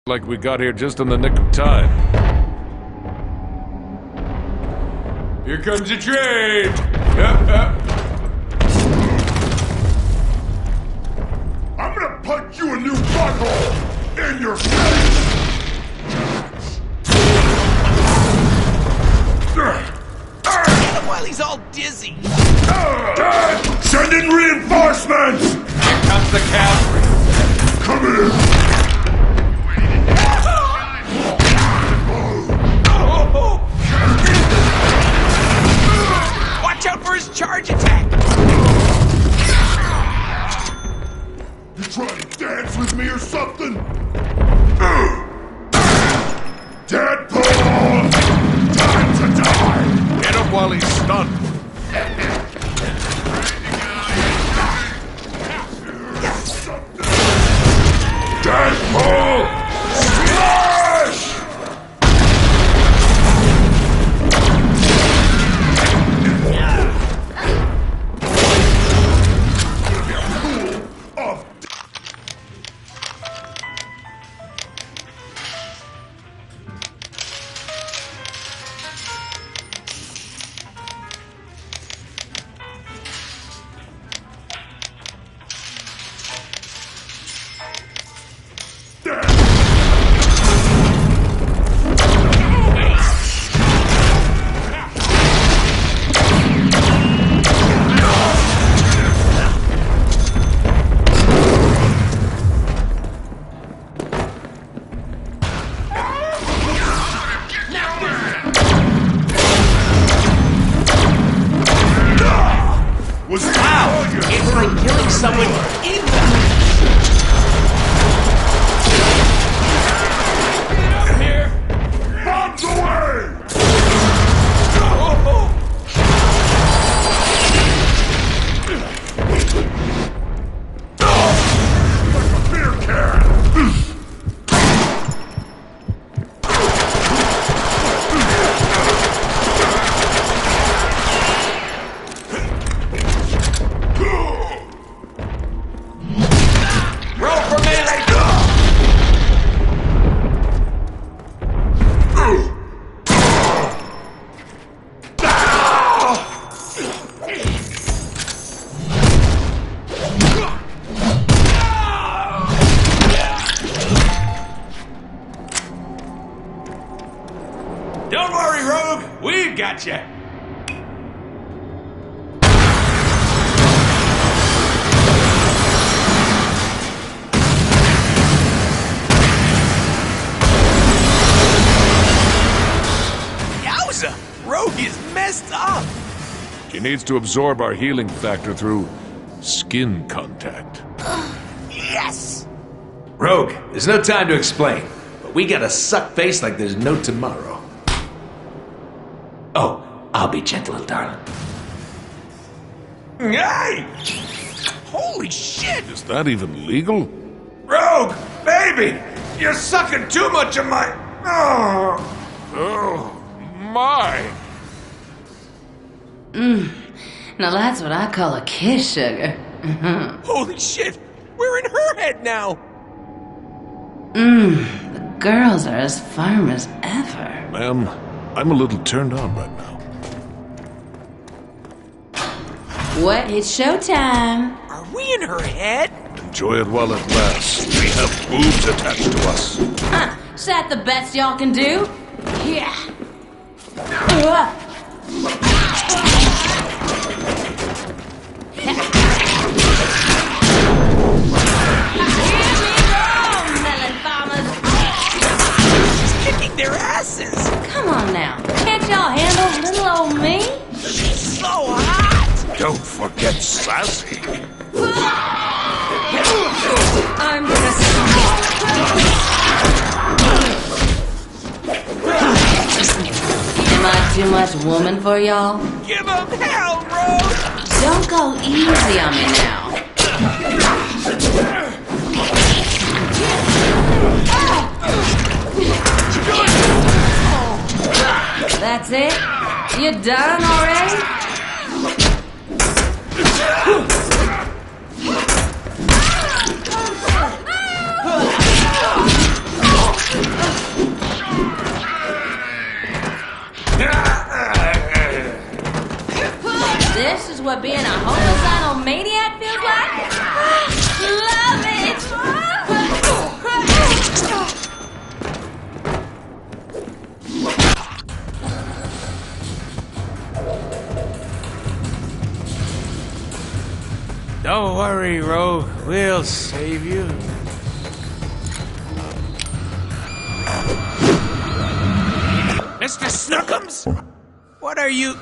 Like we got here just in the nick of time. Here comes the train! I'm gonna punch you a new butthole in your face! Get him while he's all dizzy! Send in reinforcements! Here comes the cavalry! Come in! Watch out for his charge attack! You trying to dance with me or something? Deadpool! Time to die! Hit him while he's stunned. Deadpool! Smash! Of Wow! It's like killing someone in the... bombs away! Like a beer can! Roll for melee! Don't worry, Rogue! We've got you! Yowza! Rogue is messed up! He needs to absorb our healing factor through skin contact. Yes! Rogue, there's no time to explain, but we gotta suck face like there's no tomorrow. Oh, I'll be gentle, darling. Hey! Holy shit! Is that even legal? Rogue! Baby! You're sucking too much of my... Oh! Oh, my! Now that's what I call a kiss, sugar. Holy shit! We're in her head now! The girls are as firm as ever. Ma'am, I'm a little turned on right now. What? It's showtime. Are we in her head? Enjoy it while it lasts. We have boobs attached to us. Huh? Is that the best y'all can do? Yeah. Kicking their asses! Come on now. Can't y'all handle little old me? She's so hot! Don't forget Sassy. I'm gonna smack. Am I too much woman for y'all? Give them hell, Rogue! Don't go easy on me now. That's it? You done already? Don't worry, Rogue. We'll save you. Mr. Snookums? What are you...